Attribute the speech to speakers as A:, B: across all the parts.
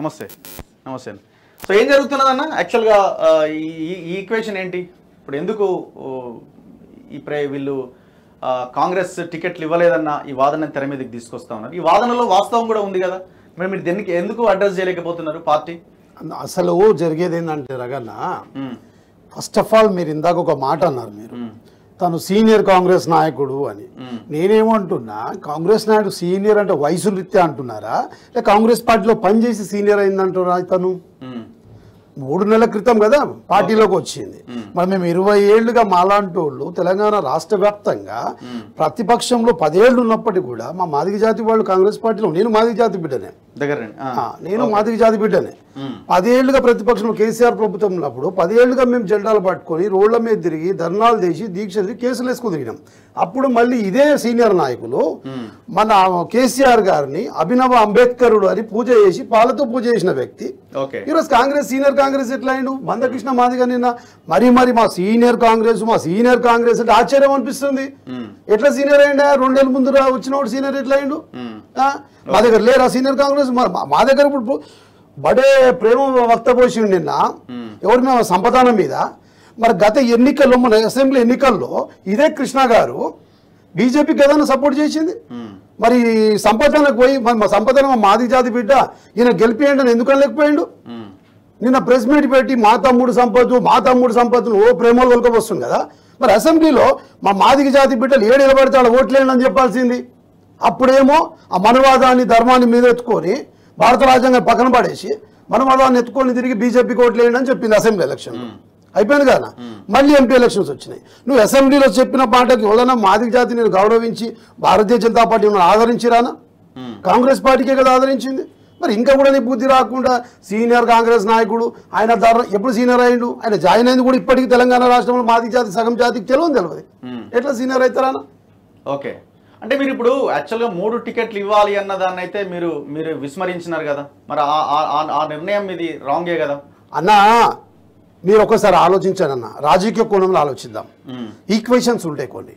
A: నమస్తే నమస్తే. సో ఏం జరుగుతున్నదన్న యాక్చువల్గా ఈ ఈక్వేషన్ ఏంటి ఇప్పుడు? ఎందుకు వీళ్ళు కాంగ్రెస్ టికెట్లు ఇవ్వలేదన్న ఈ వాదన తెర మీదకి తీసుకొస్తా ఉన్నారు? ఈ వాదనలో వాస్తవం కూడా ఉంది కదా, మరి మీరు దీనికి ఎందుకు అడ్రస్ చేయలేకపోతున్నారు పార్టీ?
B: అసలు జరిగేది ఏంటంటే రగన్న, ఫస్ట్ ఆఫ్ ఆల్ మీరు ఇందాక ఒక మాట అన్నారు, మీరు తను సీనియర్ కాంగ్రెస్ నాయకుడు అని. నేనేమంటున్నా, కాంగ్రెస్ నాయకుడు సీనియర్ అంటే వయసు రీత్యా అంటున్నారా, లేక కాంగ్రెస్ పార్టీలో పనిచేసి సీనియర్ అయిందంటున్నా? తను 3 నెలల క్రితం కదా పార్టీలోకి వచ్చింది. మరి మేము 20 ఏళ్లుగా మాలాంటి వాళ్ళు తెలంగాణ రాష్ట్ర వ్యాప్తంగా ప్రతిపక్షంలో 10 ఏళ్ళు ఉన్నప్పటికీ కూడా మా మాదిగ జాతి వాళ్ళు కాంగ్రెస్ పార్టీలో, నేను మాదిగ జాతి బిడ్డనే, నేను మాదిగ జాతి బిడ్డనే, 10 ఏళ్లుగా ప్రతిపక్షంలో కేసీఆర్ ప్రభుత్వం ఉన్నప్పుడు 10 ఏళ్లుగా మేము జెండాలు పట్టుకొని రోడ్ల మీద తిరిగి ధర్నాలు చేసి దీక్షలు కేసులు వేసుకుని తిరిగినాం. అప్పుడు మళ్ళీ ఇదే సీనియర్ నాయకులు మన కేసీఆర్ గారిని అభినవ అంబేద్కరుడు అని పూజ చేసి పాలతో పూజ చేసిన వ్యక్తి ఈరోజు కాంగ్రెస్ సీనియర్ కాంగ్రెస్ ఎట్లా అయిండు? మందకృష్ణ మాదిగ నిన్న మరి మా సీనియర్ కాంగ్రెస్ అంటే ఆశ్చర్యం అనిపిస్తుంది. ఎట్లా సీనియర్ అయ్యిండా? 2 నెలల ముందు వచ్చినప్పుడు సీనియర్ ఎట్లా అయిండు? మా దగ్గర లేరా సీనియర్ కాంగ్రెస్? మా దగ్గర ఇప్పుడు బడే ప్రేమ వక్త పోసిండు నిన్న ఎవరి మీద? సంపదానం మీద. మరి గత ఎన్నికల్లో, మన అసెంబ్లీ ఎన్నికల్లో ఇదే కృష్ణ గారు బీజేపీకి ఏదైనా సపోర్ట్ చేసింది? మరి సంపదనకు పోయి మా సంపదన మాది జాతి బిడ్డ ఈయన గెలిపియండి అని ఎందుకని లేకపోయిండు? నిన్న ప్రెస్ మీట్ పెట్టి మా తమ్ముడు సంపత్తులు ఓ ప్రేమలు కొనుక్కొస్తుంది కదా. మరి అసెంబ్లీలో మా మాదిగ జాతి బిడ్డలు ఏడు నిలబడితే వాళ్ళు ఓట్లేండి అని చెప్పాల్సింది. అప్పుడేమో ఆ మనవాదాన్ని ధర్మాన్ని మీద ఎత్తుకొని భారత రాజ్యాంగం పక్కన పడేసి మనవాదాన్ని ఎత్తుకొని తిరిగి బీజేపీకి ఓట్లేయండి అని చెప్పింది అసెంబ్లీ ఎలక్షన్. అయిపోయింది కదా. మళ్ళీ ఎంపీ ఎలక్షన్స్ వచ్చినాయి. నువ్వు అసెంబ్లీలో చెప్పిన పాటకి ఎవరైనా మాదిగ జాతి నేను గౌరవించి భారతీయ జనతా పార్టీ ఆదరించిరానా? కాంగ్రెస్ పార్టీకే కదా ఆదరించింది. మరి ఇంకా కూడా నీ బుద్ధి రాకుండా సీనియర్ కాంగ్రెస్ నాయకుడు ఆయన ఎప్పుడు సీనియర్ అయ్యిండు? ఆయన జాయిన్ అయింది కూడా ఇప్పటికీ తెలంగాణ రాష్ట్రంలో మాదిగ జాతి సగం జాతికి తెలియదు. ఎట్లా సీనియర్ అవుతారా?
A: ఓకే, అంటే మీరు ఇప్పుడు యాక్చువల్గా 3 టికెట్లు ఇవ్వాలి అన్న దాన్ని అయితే మీరు విస్మరించినారు కదా, మరి ఆ నిర్ణయం ఇది రాంగే కదా
B: అన్నా. మీరు ఒకసారి ఆలోచించాను అన్న, రాజకీయ కోణంలో ఆలోచిద్దాం. ఈక్వేషన్స్ ఉంటాయి కొన్ని.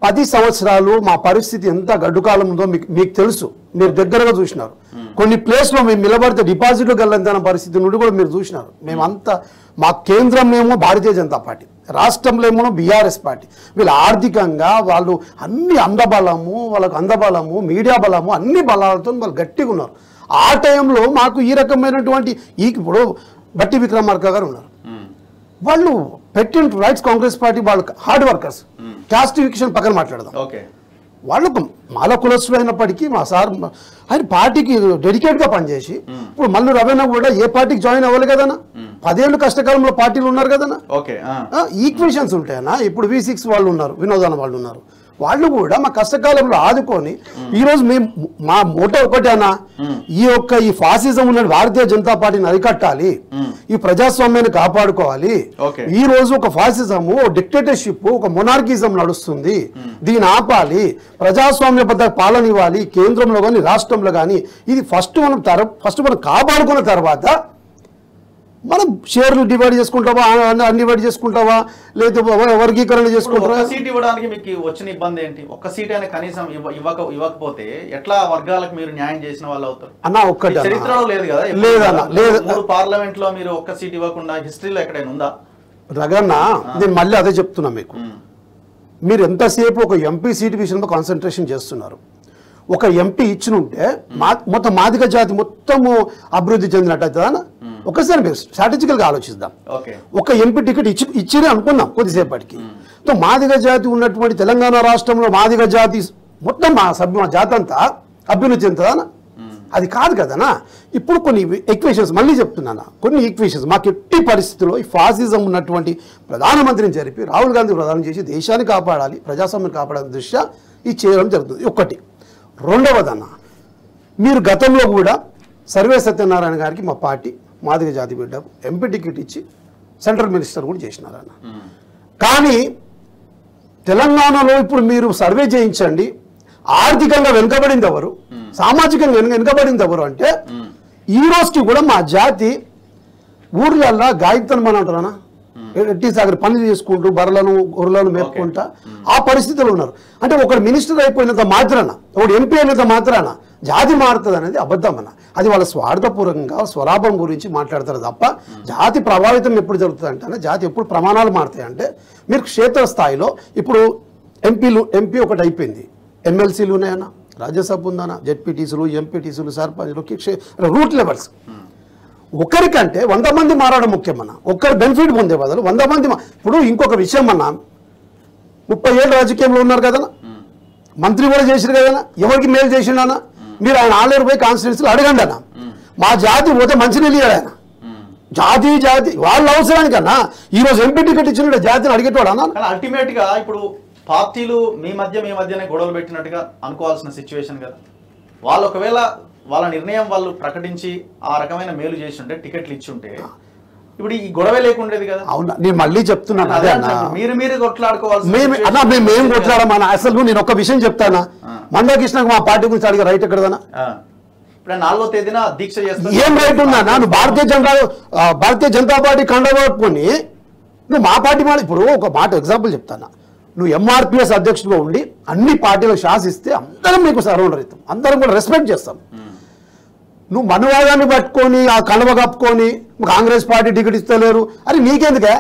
B: 10 సంవత్సరాలు మా పరిస్థితి ఎంత గడ్డుకాలం ఉందో మీకు తెలుసు, మీరు దగ్గరగా చూసినారు. కొన్ని ప్లేస్లో మేము నిలబడితే డిపాజిట్లు గల్లంతన పరిస్థితి నుండి కూడా మీరు చూసినారు. మేమంతా మా కేంద్రంలో ఏమో భారతీయ జనతా పార్టీ, రాష్ట్రంలో ఏమో బీఆర్ఎస్ పార్టీ. వీళ్ళు ఆర్థికంగా వాళ్ళు అన్ని వాళ్ళకు అందబలము మీడియా బలము అన్ని బలాలతో వాళ్ళు గట్టిగా ఉన్నారు. ఆ టైంలో మాకు ఈ రకమైనటువంటి ఇప్పుడు బట్టి విక్రమార్క గారు ఉన్నారు. వాళ్ళు పెట్టిన రైట్స్ కాంగ్రెస్ పార్టీ వాళ్ళు హార్డ్ వర్కర్స్. క్యాస్టిఫికేషన్ పక్కన మాట్లాడదాం. వాళ్ళకు మాల కులస్తులు అయినప్పటికీ మా సార్ ఆయన పార్టీకి డెడికేట్గా పనిచేసి ఇప్పుడు మళ్ళీ రవీణ కూడా ఏ పార్టీకి జాయిన్ అవ్వాలి కదనా? 10 ఏళ్ళు కష్టకాలంలో పార్టీలు ఉన్నారు కదనా. ఈక్వేషన్స్ ఉంటాయన్నా. ఇప్పుడు V6 వాళ్ళు ఉన్నారు, వినోదాన వాళ్ళు ఉన్నారు. వాళ్ళు కూడా మా కష్టకాలంలో ఆదుకొని ఈరోజు మేము మా మోటో ఒకటి అన్నా, ఈ ఫాసిజం ఉన్న భారతీయ జనతా పార్టీని అరికట్టాలి, ఈ ప్రజాస్వామ్యాన్ని కాపాడుకోవాలి. ఈ రోజు ఒక ఫాసిజము, డిక్టేటర్షిప్, ఒక మొనార్కిజం నడుస్తుంది, దీన్ని ఆపాలి, ప్రజాస్వామ్యబద్ధ పాలన ఇవ్వాలి కేంద్రంలో కానీ రాష్ట్రంలో కానీ. ఇది ఫస్ట్ మనం కాపాడుకున్న తర్వాత మనం షేర్లు డివైడ్ చేసుకుంటావా, అన్డివైడ్ చేసుకుంటావా, లేదా వర్గీకరణ చేసుకుంటావా?
A: సీట్ ఇవ్వడానికి మీకు వచ్చిన ఇబ్బంది ఏంటి? ఒక్క సీట్ అయినా కనీసం ఇవ్వకపోతే ఎట్లా వర్గాలకు మీరు న్యాయం చేసిన వాళ్ళు అవుతారు
B: అన్న? ఒక్కటి
A: చరిత్రలో లేదు కదా, లేదు. పార్లమెంట్ లో మీరు ఒక్క సీట్ ఇవ్వకుండా హిస్టరీలో ఎక్కడైనా ఉందా?
B: రగన్న, నేను మళ్ళీ అదే చెప్తున్నా మీకు. మీరు ఎంతసేపు ఒక ఎంపీ సీట్ విషయంలో కాన్సన్ట్రేషన్ చేస్తున్నారు. ఒక ఎంపీ ఇచ్చినుంటే మొత్తం మాదిగ జాతి మొత్తము అభివృద్ధి చెందినట్టు అవుతుందా? ఒకసారి మీరు స్ట్రాటజికల్ గా ఆలోచిద్దాం. ఒక ఎంపీ టికెట్ ఇచ్చిరే అనుకుందాం కొద్దిసేపటికి. మాదిగ జాతి ఉన్నటువంటి తెలంగాణ రాష్ట్రంలో మాదిగ జాతి మొత్తం మా జాతి అంతా అభ్యున్నతి చెందుతుందా? అది కాదు కదనా. ఇప్పుడు కొన్ని ఈక్వేషన్స్ మళ్ళీ చెప్తున్నాను, కొన్ని ఈక్వేషన్స్ మాకు ఎట్టి పరిస్థితుల్లో ఈ ఫాసిజం ఉన్నటువంటి ప్రధానమంత్రిని జరిపి రాహుల్ గాంధీ ప్రధానం చేసి దేశాన్ని కాపాడాలి, ప్రజాస్వామ్యం కాపాడాలని దృష్ట్యా ఇది చేయడం జరుగుతుంది. ఒకటి. రెండవదన్న, మీరు గతంలో కూడా సర్వే సత్యనారాయణ గారికి మా పార్టీ మాదిగ జాతి బిడ్డ ఎంపీ టికెట్ ఇచ్చి సెంట్రల్ మినిస్టర్ కూడా చేసినారన్న. కానీ తెలంగాణలో ఇప్పుడు మీరు సర్వే చేయించండి, ఆర్థికంగా వెనుకబడింది ఎవరు, సామాజికంగా వెనుకబడింది ఎవరు అంటే ఈ రోజుకి కూడా మా జాతి ఊర్లల్లో గాయత్రం అని అంటారా, ఎట్టి సాగర్ పనులు చేసుకుంటూ బర్రెలను గొర్రెలను మేపుకుంటా ఆ పరిస్థితులు ఉన్నారు. అంటే ఒకడు మినిస్టర్ అయిపోయినంత మాత్రాన, ఒకడు ఎంపీ అయినంత మాత్రాన జాతి మారుతుంది అనేది అబద్ధం అన్న. అది వాళ్ళ స్వార్థపూర్వకంగా స్వలాభం గురించి మాట్లాడతారు తప్ప జాతి ప్రభావితం ఎప్పుడు జరుగుతుంది అంటే జాతి ఎప్పుడు ప్రమాణాలు మారుతాయి అంటే మీరు క్షేత్రస్థాయిలో ఇప్పుడు ఎంపీ ఒకటి అయిపోయింది, ఎమ్మెల్సీలు ఉన్నాయన్నా, రాజ్యసభ ఉందన్నా, జెడ్పీటీసీలు, ఎంపీటీసీలు, సర్పంచ్లు, రూట్ లెవెల్స్. ఒకరికంటే 100 మంది మారడం ముఖ్యమన్నా. ఒక్కరు బెనిఫిట్ పొందే బదులు 100 మంది. ఇప్పుడు ఇంకొక విషయం అన్నా, 30 ఏళ్ళు రాజకీయంలో ఉన్నారు కదన్నా, మంత్రి కూడా చేసిరు కదన్నా, ఎవరికి మేలు చేసిండన్నా? మీరు ఆయన ఆలేరు పోయి కాన్స్టిట్యూన్సీలు అడగండి అన్న. మా జాతి పోతే మంచినీళ్ళు ఇయ్యాడు ఆయన. జాతి వాళ్ళ అవసరానికన్నా ఈరోజు ఎంపీ టికెట్ ఇచ్చిన జాతిని అడిగేటోడు అన్న.
A: అల్టిమేట్ గా ఇప్పుడు పార్టీలు మీ మధ్యనే గొడవలు పెట్టినట్టుగా అనుకోవాల్సిన సిచ్యువేషన్ కదా. వాళ్ళు ఒకవేళ వాళ్ళ నిర్ణయం వాళ్ళు ప్రకటించి ఆ రకమైన మేలు చేసి ఉంటే, టికెట్లు ఇచ్చి ఉంటే ఇప్పుడు ఈ గొడవ లేకుండేది కదా.
B: అవునా, నేను మళ్ళీ చెప్తున్నాను అదే అన్న.
A: మీరు కొట్లాడుకోవాల్సి
B: మేము కొట్లాడమన్నా. అసలు నేను ఒక విషయం చెప్తానా, మందకృష్ణకు మా పార్టీ గురించి అడిగే రైట్ ఎక్కడదన్నా?
A: ఇప్పుడు 4వ తేదీన దీక్ష చేస్తా.
B: ఏం రైట్ ఉందా? నువ్వు భారతీయ జనతా పార్టీ కండగొట్టుకొని నువ్వు మా పార్టీ మాట. ఇప్పుడు ఒక మాట ఎగ్జాంపుల్ చెప్తానా, నువ్వు ఎంఆర్పిఎస్ అధ్యక్షుడిగా ఉండి అన్ని పార్టీలకు శాసిస్తే అందరం నీకు సరౌండర్ అవుతాం, అందరం కూడా రెస్పెక్ట్ చేస్తాం. నువ్వు మనవాదాన్ని పట్టుకొని ఆ కలవ కప్పుకొని కాంగ్రెస్ పార్టీ టికెట్ ఇస్తలేరు అని నీకెందుకే?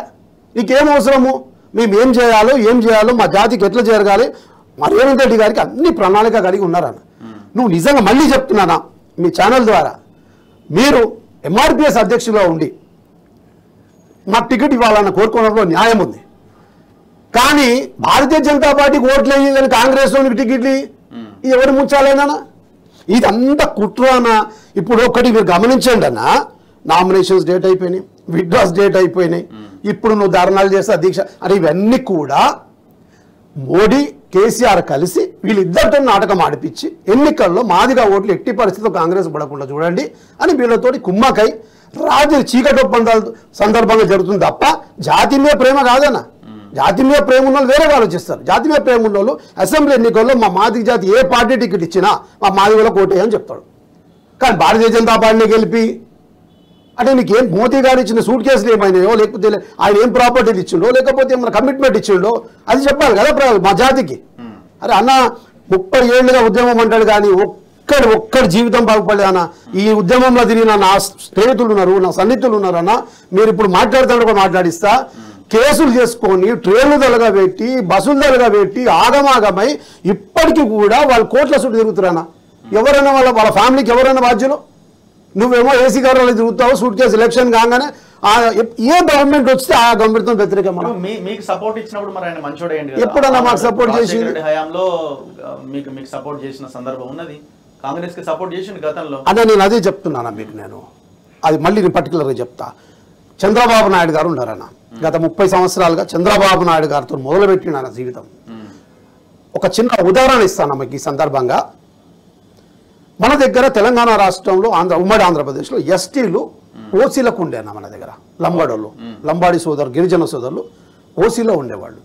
B: నీకేం అవసరము? మేము ఏం చేయాలో మా జాతికి ఎట్లా జరగాలి, మా రేవంత్ రెడ్డి గారికి అన్ని ప్రణాళిక కలిగి ఉన్నారన్న. నువ్వు నిజంగా మళ్ళీ చెప్తున్నానా, మీ ఛానల్ ద్వారా మీరు ఎంఆర్పిఎస్ అధ్యక్షులుగా ఉండి మాకు టికెట్ ఇవ్వాలన్న కోరుకోవడంలో న్యాయం ఉంది. కానీ భారతీయ జనతా పార్టీకి ఓట్లు వేయాలని కాంగ్రెస్లోనికి టికెట్లు ఎవరు ముంచాలేనా? ఇదంతా కుట్రానా? ఇప్పుడు ఒకటి మీరు గమనించండి అన్న, నామినేషన్స్ డేట్ అయిపోయినాయి, విత్డ్రాస్ డేట్ అయిపోయినాయి, ఇప్పుడు నువ్వు ధర్నాలు చేస్తా దీక్ష అని ఇవన్నీ కూడా మోడీ కేసీఆర్ కలిసి వీళ్ళిద్దరితో నాటకం ఆడిపించి ఎన్నికల్లో మాదిగా ఓట్లు ఎట్టి పరిస్థితుల్లో కాంగ్రెస్ పడకుండా చూడండి అని వీళ్ళతోటి కుమ్మకై రాజు చీకటి ఒప్పందాల సందర్భంగా జరుగుతుంది తప్ప జాతి మీద ప్రేమ కాదన్న. జాతి మీద ప్రేమ ఉన్న వాళ్ళు వేరే ఆలోచిస్తారు. జాతి మీద ప్రేమ ఉన్న వాళ్ళు అసెంబ్లీ ఎన్నికల్లో మా మాదిగ జాతి ఏ పార్టీ టికెట్ ఇచ్చినా మా మాదిగలో కోటేయని చెప్తాడు. కానీ భారతీయ జనతా పార్టీని గెలిపి అంటే నీకేం మోదీ గారు ఇచ్చిన సూట్ కేసులు ఏమైనాయో, లేకపోతే ఆయన ఏం ప్రాపర్టీలు ఇచ్చిండో, లేకపోతే ఏమైనా కమిట్మెంట్ ఇచ్చిండో అది చెప్పాలి కదా మా జాతికి. అరే అన్న 30 ఏళ్ళుగా ఉద్యమం అంటాడు కానీ ఒక్కడి జీవితం బాగుపడలే అన్న. ఈ ఉద్యమంలో తిరిగిన నా స్నేహితులు ఉన్నారు, నా సన్నిహితులు ఉన్నారు అన్న. మీరు ఇప్పుడు మాట్లాడుతుంటే మాట్లాడిస్తా, కేసులు చేసుకొని ట్రైన్లు దళగా పెట్టి బస్సులు దళగా పెట్టి ఆగమాగమై ఇప్పటికీ కూడా వాళ్ళు కోట్ల చుట్టూ తిరుగుతున్నా. ఎవరైనా వాళ్ళ ఫ్యామిలీకి ఎవరైనా బాధ్యులు? నువ్వేమో ఏసీ గారు తిరుగుతావు, సూట్ కేసు ఎలక్షన్ కాగానే ఏ గవర్నమెంట్ వస్తే ఆ గవర్నమెంట్ తో వ్యతిరేకం.
A: మీకు సపోర్ట్ ఇచ్చినప్పుడు మరి ఆయన మంచోడే
B: ఎప్పుడన్నా మాకు సపోర్ట్ చేసి
A: హయాంలో మీకు సపోర్ట్ చేసిన సందర్భం ఉన్నది, కాంగ్రెస్ కి సపోర్ట్ చేసిండు గతంలో
B: అదే. నేను అదే చెప్తున్నాను మీకు, నేను అది మళ్ళీ నేను పర్టికులర్గా చెప్తా. చంద్రబాబు నాయుడు గారు ఉన్నారన్న, గత 30 సంవత్సరాలుగా చంద్రబాబు నాయుడు గారితో మొదలుపెట్టిన ఆయన జీవితం. ఒక చిన్న ఉదాహరణ ఇస్తాను మీకు ఈ సందర్భంగా. మన దగ్గర తెలంగాణ రాష్ట్రంలో ఉమ్మడి ఆంధ్రప్రదేశ్లో ఎస్టీలు ఓసీలకు ఉండేనా మన దగ్గర, లంబాడి సోదరు గిరిజన సోదరులు ఓసీలో ఉండేవాళ్ళు.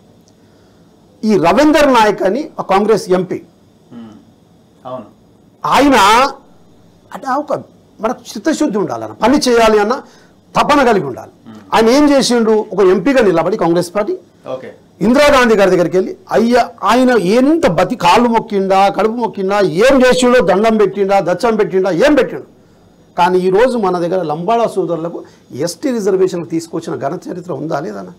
B: ఈ రవీందర్ నాయక్ అని కాంగ్రెస్ ఎంపీ, ఆయన అంటే ఒక మనకు చిత్తశుద్ధి ఉండాలన్న, పని చేయాలి అన్న తపన కలిగి ఉండాలి. ఆయన ఏం చేసిండు, ఒక ఎంపీగా నిలబడి కాంగ్రెస్ పార్టీ ఇందిరాగాంధీ గారి దగ్గరికి వెళ్ళి ఆయన ఎంత బతి కాళ్ళు మొక్కిండా, కడుపు మొక్కిండా, ఏం చేసిండో, దండం పెట్టిండా, దచ్చం పెట్టిండా, ఏం పెట్టిండు. కానీ ఈరోజు మన దగ్గర లంబాడా సోదరులకు ఎస్టీ రిజర్వేషన్ తీసుకొచ్చిన ఘన చరిత్ర ఉందా లేదన్న?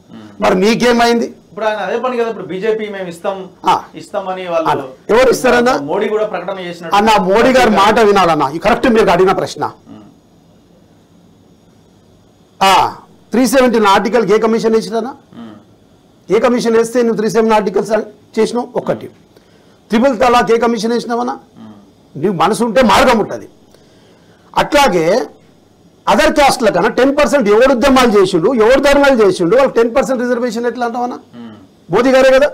B: మరి మీకేమైంది?
A: ఇప్పుడు ఆయన అదే పని కదా, ఇప్పుడు బీజేపీ మేము ఇస్తామని వాళ్ళు
B: ఎవరు ఇస్తారన్నా?
A: మోడీ కూడా ప్రకటన చేసిన
B: అన్న. మోడీ గారి మాట వినాలన్నా, కరెక్ట్ మీరు అడిగిన ప్రశ్న. 317 ఆర్టికల్కి ఏ కమిషన్ వేసినా? ఏ కమిషన్ వేస్తే నువ్వు 317 ఆర్టికల్స్ చేసినావు? ఒకటి. 3 తలాక్ ఏ కమిషన్ వేసినావన్నా? నువ్వు మనసు ఉంటే మార్గం ఉంటుంది. అట్లాగే అదర్ క్యాస్ట్ల కన్నా 10% ఎవరు ఉద్యమాలు చేసిండు, ఎవరు ధర్మాలు చేసిండు, వాళ్ళు 10% రిజర్వేషన్ ఎట్లా అంటావన్నా? మోదీ గారే కదా.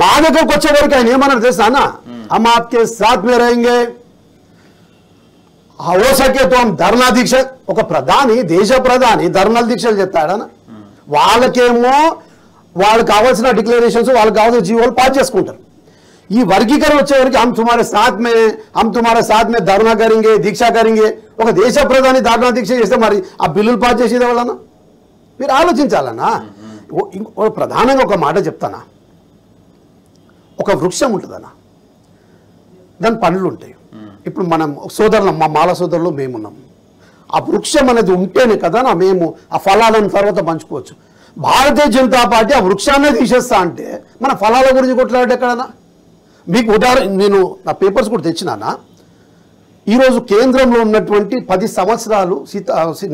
B: మా దగ్గరకు వచ్చేవరకు ఆయన ఏమన్నారు తెలుసా అన్న? హమ్ ఆప్కే సాత్ మే రహేంగే, హో సకే తో హమ్ ధర్నా దీక్ష. ఒక ప్రధాని, దేశ ప్రధాని ధర్నాల దీక్షలు చెప్తాడన్న. వాళ్ళకేమో వాళ్ళకి కావాల్సిన డిక్లరేషన్స్, వాళ్ళకి కావాల్సిన జీవోలు పాస్ చేసుకుంటారు. ఈ వర్గీకరణ వచ్చేవరకు హమ్ తుమారే సాత్ మే ధర్నా కరింగే, దీక్ష కరింగే. ఒక దేశ ప్రధాని ధర్నా దీక్ష చేస్తే మరి ఆ బిల్లులు పాస్ చేసేది వాళ్ళన్నా? మీరు ఆలోచించాలన్నా. ప్రధానంగా ఒక మాట చెప్తానా, ఒక వృక్షం ఉంటుందన్నా, దాని పండ్లు ఉంటాయి. ఇప్పుడు మనం సోదరులు, మా మాల సోదరులు మేమున్నాం. ఆ వృక్షం అనేది ఉంటేనే కదా మేము ఆ ఫలాలను తర్వాత పంచుకోవచ్చు. భారతీయ జనతా పార్టీ ఆ వృక్షాన్నే తీసేస్తా అంటే మన ఫలాల గురించి కొట్లాడే ఎక్కడన్నా? మీకు ఉదాహరణ నేను నా పేపర్స్ కూడా తెచ్చినానా. ఈరోజు కేంద్రంలో ఉన్నటువంటి 10 సంవత్సరాలు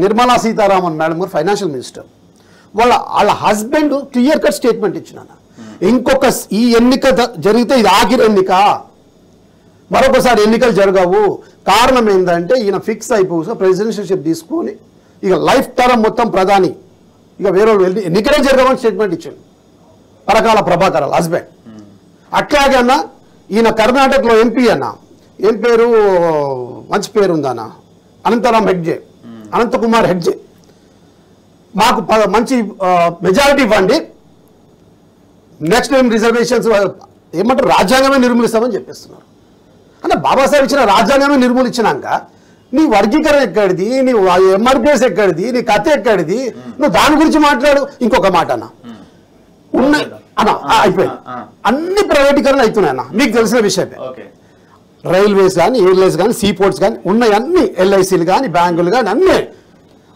B: నిర్మలా సీతారామన్ మేడం గారు ఫైనాన్షియల్ మినిస్టర్, వాళ్ళ హస్బెండ్ క్లియర్ కట్ స్టేట్మెంట్ ఇచ్చినాన, ఇంకొక ఈ ఎన్నిక జరిగితే ఇది ఆఖరి ఎన్నిక, మరొకసారి ఎన్నికలు జరగవు. కారణం ఏంటంటే ఈయన ఫిక్స్ అయిపోయి ప్రెసిడెన్షియల్షిప్ తీసుకొని ఇక లైఫ్ టర్మ్ మొత్తం ప్రధాని, ఇక వేరే ఎన్నికలే జరగవని స్టేట్మెంట్ ఇచ్చాడు పరకాల ప్రభాకర్ హస్బెండ్. అట్లాగే అన్న ఈయన కర్ణాటకలో ఎంపీ అన్న, ఏం పేరు, మంచి పేరు ఉందన్న, అనంతరామ్ హెగ్డే, అనంతకుమార్ హెగ్డే, మాకు మంచి మెజారిటీ ఇవ్వండి, నెక్స్ట్ టైం రిజర్వేషన్స్ ఏమంటారు రాజ్యాంగమే నిర్మూలిస్తామని చెప్పేస్తున్నారు. అంటే బాబాసాహెబ్ ఇచ్చిన రాజ్యాంగమే నిర్మూలించినాక నీ వర్గీకరణ ఎక్కడిది, నీ ఎంఆర్పిఎస్ ఎక్కడిది, నీ కథ ఎక్కడిది, నువ్వు దాని గురించి మాట్లాడు. ఇంకొక మాట అన్న ఉన్నాయి అన్న, అయిపోయింది, అన్ని ప్రైవేటీకరణ అవుతున్నాయి అన్న, మీకు తెలిసిన విషయమే. రైల్వేస్ కానీ, ఎయిర్లైన్స్ కానీ, సీ పోర్ట్స్ కానీ ఉన్నాయి, అన్ని ఎల్ఐసీలు కానీ, బ్యాంకులు కానీ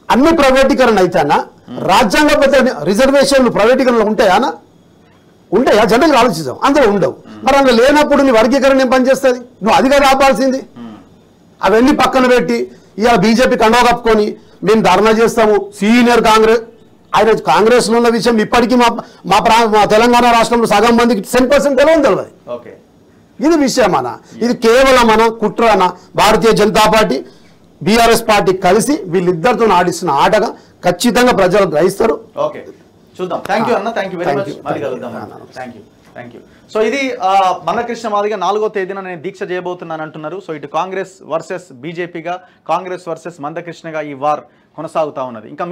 B: అన్ని ప్రైవేటీకరణ అయితేనా రాజ్యాంగబద్ధ రిజర్వేషన్లు ప్రైవేటీకరణలు ఉంటాయా? ఉంటాయా? జనరల్గా ఆలోచిస్తాం, అందులో ఉండవు. మరి అందులో లేనప్పుడు నీ వర్గీకరణ ఏం పనిచేస్తుంది? నువ్వు అదిగా రాపాల్సింది. అవన్నీ పక్కన పెట్టి ఇవాళ బీజేపీ కండవ కప్పుకొని మేము ధర్నా చేస్తాము, సీనియర్ కాంగ్రెస్, ఆయన కాంగ్రెస్లో ఉన్న విషయం ఇప్పటికీ మా తెలంగాణ రాష్ట్రంలో సగం మందికి 10% తెలియదు. ఇది విషయం అన్న, ఇది కేవలం మన కుట్రన Bharatiya Janata party BRS party కలిసి వీళ్ళిద్దరితో ఆడిస్తున్న ఆటగా ఖచ్చితంగా ప్రజలు గ్రహిస్తారు.
A: ఓకే, చూద్దాం. థ్యాంక్ యూ అన్న, థ్యాంక్ యూ వెరీ మచ్. మళ్ళీ కలుద్దాం. Thank you. సో ఇది మందకృష్ణ మాదిగ 4వ తేదీన నేను దీక్ష చేయబోతున్నాను అంటున్నారు. సో ఇటు కాంగ్రెస్ వర్సెస్ బీజేపీగా, కాంగ్రెస్ వర్సెస్ మందకృష్ణగా ఈ వార్ కొనసాగుతా ఉన్నది. ఇంకా